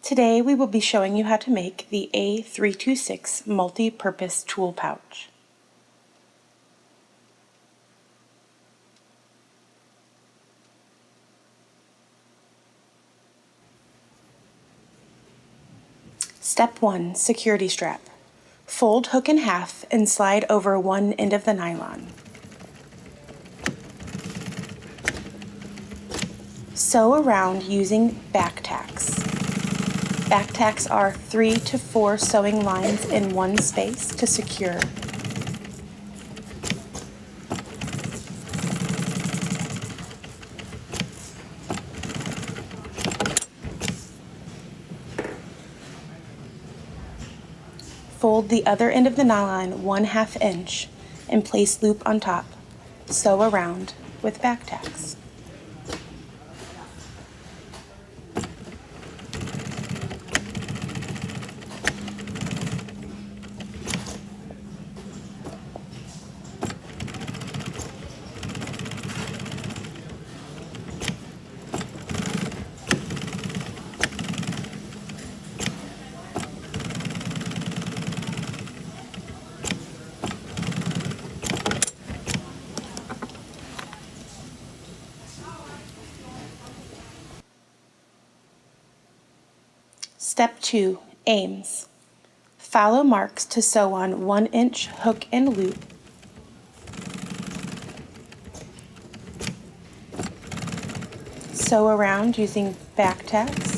Today we will be showing you how to make the A326 multi-purpose tool pouch. Step 1. Security strap. Fold hook in half and slide over one end of the nylon. Sew around using back tacks. Back tacks are 3 to 4 sewing lines in one space to secure. Fold the other end of the nylon 1/2 inch and place loop on top. Sew around with back tacks. Step 2. Aims. Follow marks to sew on 1-inch hook and loop. Sew around using back tacks.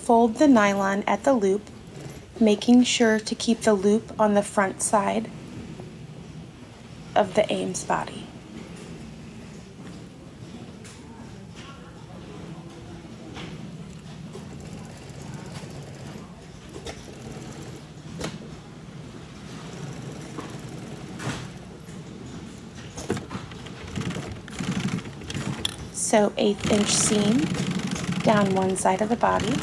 Fold the nylon at the loop, making sure to keep the loop on the front side of the Ames body. Sew 1/8 inch seam down one side of the body.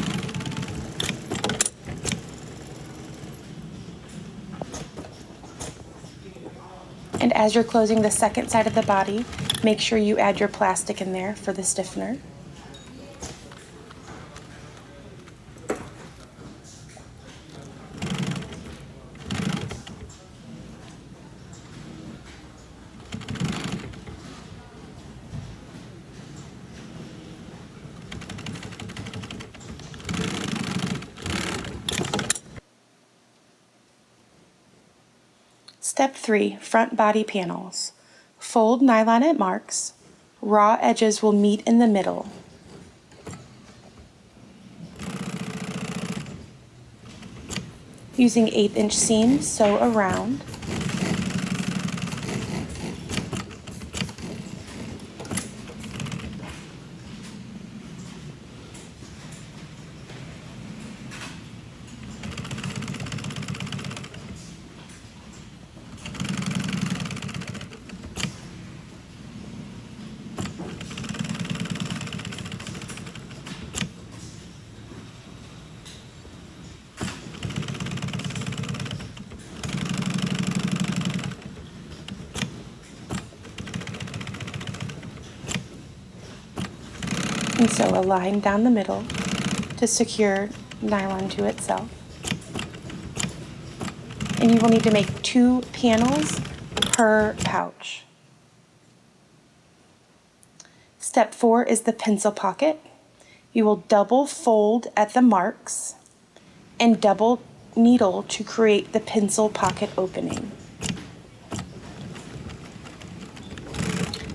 And as you're closing the second side of the body, make sure you add your plastic in there for the stiffener. Step 3. Front body panels. Fold nylon at marks. Raw edges will meet in the middle. Using 1/8 inch seams, sew around. And sew a line down the middle to secure nylon to itself. And you will need to make 2 panels per pouch. Step 4 is the pencil pocket. You will double fold at the marks and double needle to create the pencil pocket opening.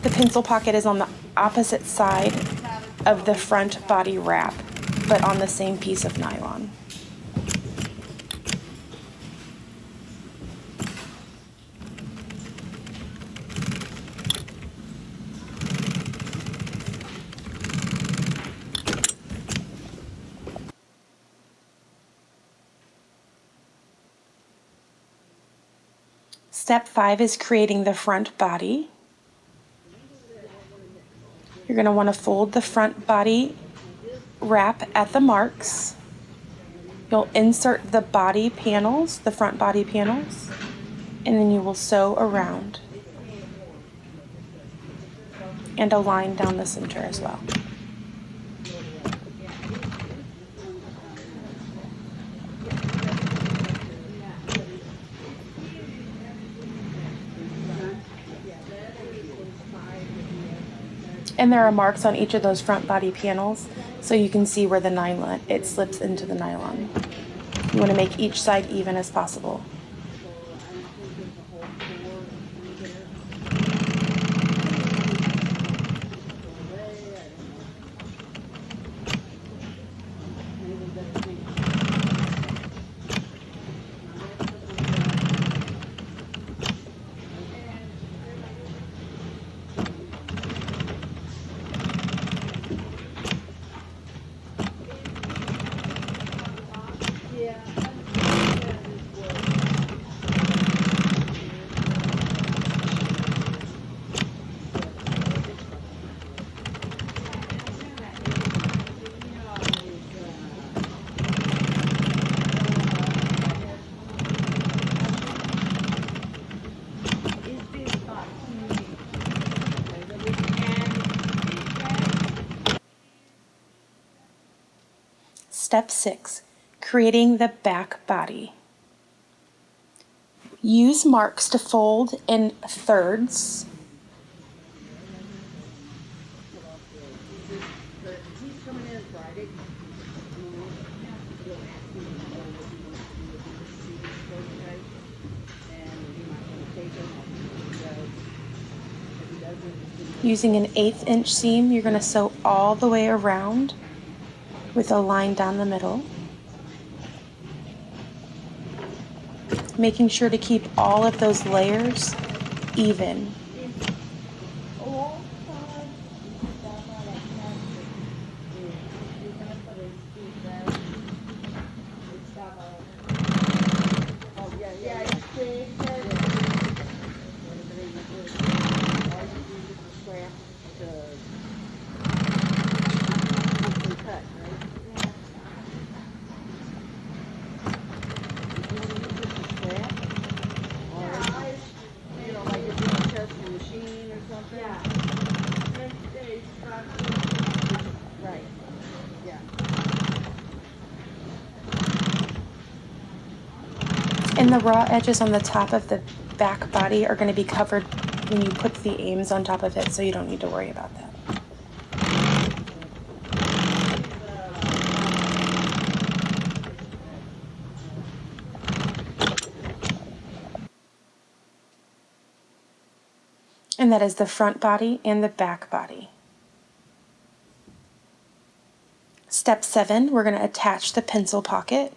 The pencil pocket is on the opposite side of the front body wrap, but on the same piece of nylon. Step 5 is creating the front body. You're going to want to fold the front body wrap at the marks. You'll insert the body panels, the front body panels, and then you will sew around and a line down the center as well. And there are marks on each of those front body panels, so you can see where the nylon, it slips into the nylon. You want to make each side even as possible. Step 6, creating the back body. Use marks to fold in thirds. Using an 1/8 inch seam, you're going to sew all the way around with a line down the middle, making sure to keep all of those layers even. And the raw edges on the top of the back body are going to be covered when you put the aims on top of it, so you don't need to worry about that. And that is the front body and the back body. Step 7, we're going to attach the pencil pocket.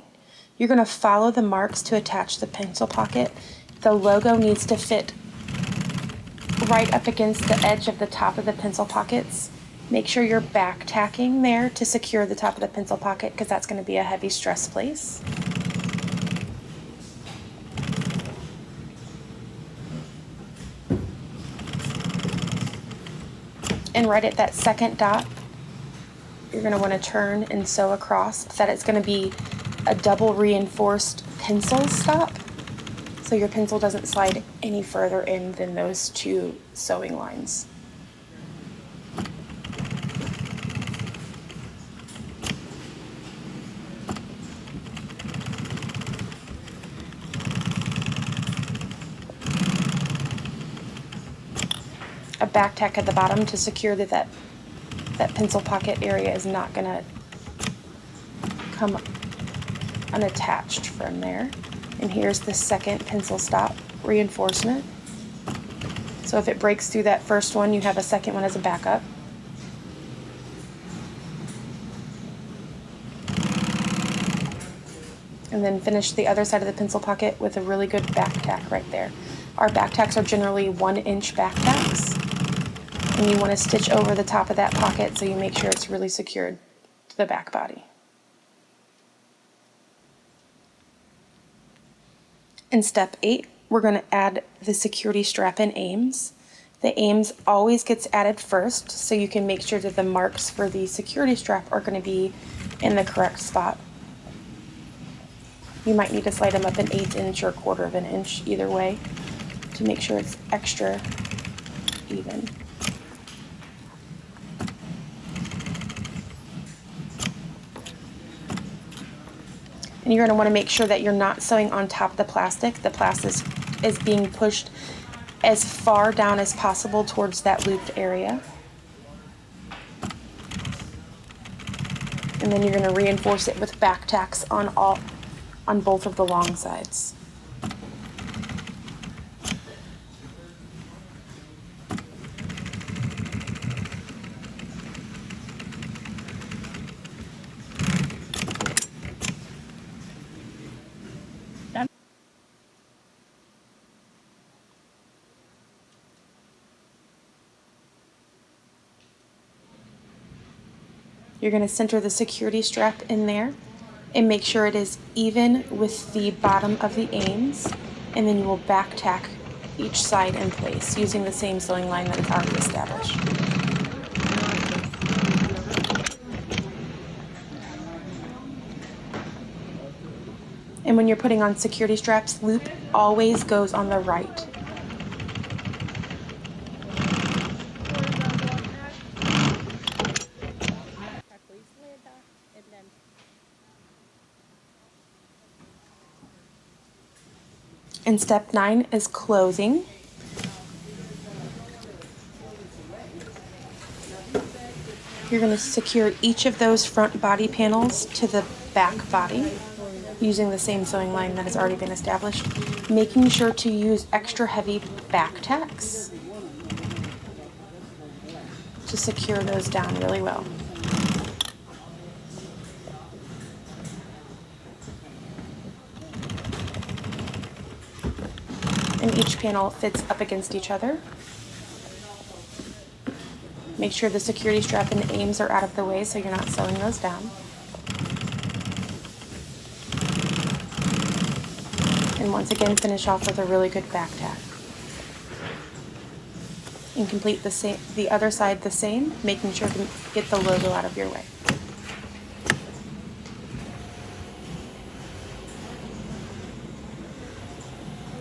You're going to follow the marks to attach the pencil pocket. The logo needs to fit right up against the edge of the top of the pencil pockets. Make sure you're back tacking there to secure the top of the pencil pocket, because that's going to be a heavy stress place. And right at that second dot, you're going to want to turn and sew across, so that it's going to be a double reinforced pencil stop, so your pencil doesn't slide any further in than those two sewing lines. A back tack at the bottom to secure that pencil pocket area is not going to come unattached from there. And here's the second pencil stop reinforcement. So if it breaks through that first one, you have a second one as a backup. And then finish the other side of the pencil pocket with a really good back tack right there. Our back tacks are generally 1-inch back tacks. And you want to stitch over the top of that pocket so you make sure it's really secured to the back body. In step 8, we're going to add the security strap and aims. The aims always gets added first, so you can make sure that the marks for the security strap are going to be in the correct spot. You might need to slide them up an 1/8 inch or 1/4 of an inch either way to make sure it's extra even. And you're going to want to make sure that you're not sewing on top of the plastic. The plastic is being pushed as far down as possible towards that looped area. And then you're going to reinforce it with back tacks on both of the long sides. You're going to center the security strap in there and make sure it is even with the bottom of the aims, and then you will back tack each side in place using the same sewing line that is already established. And when you're putting on security straps, loop always goes on the right. And step 9 is closing. You're going to secure each of those front body panels to the back body using the same sewing line that has already been established, making sure to use extra heavy back tacks to secure those down really well. And each panel fits up against each other. Make sure the security strap and aims are out of the way so you're not sewing those down. And once again, finish off with a really good back tack. And complete the other side the same, making sure to get the logo out of your way.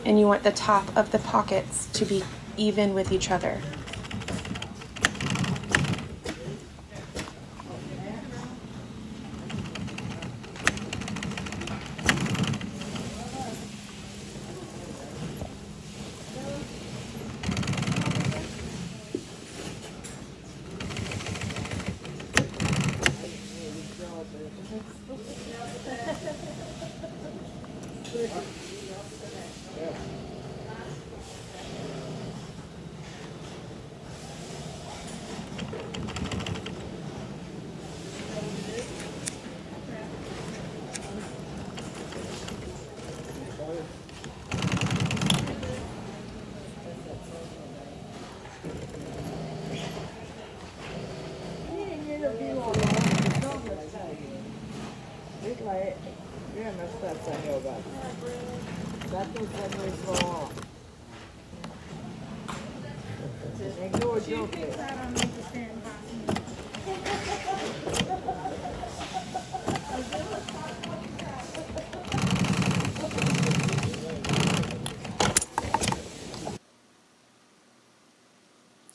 And you want the top of the pockets to be even with each other.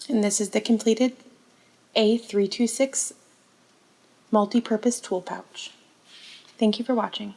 And this is the completed A326 multi-purpose tool pouch. Thank you for watching.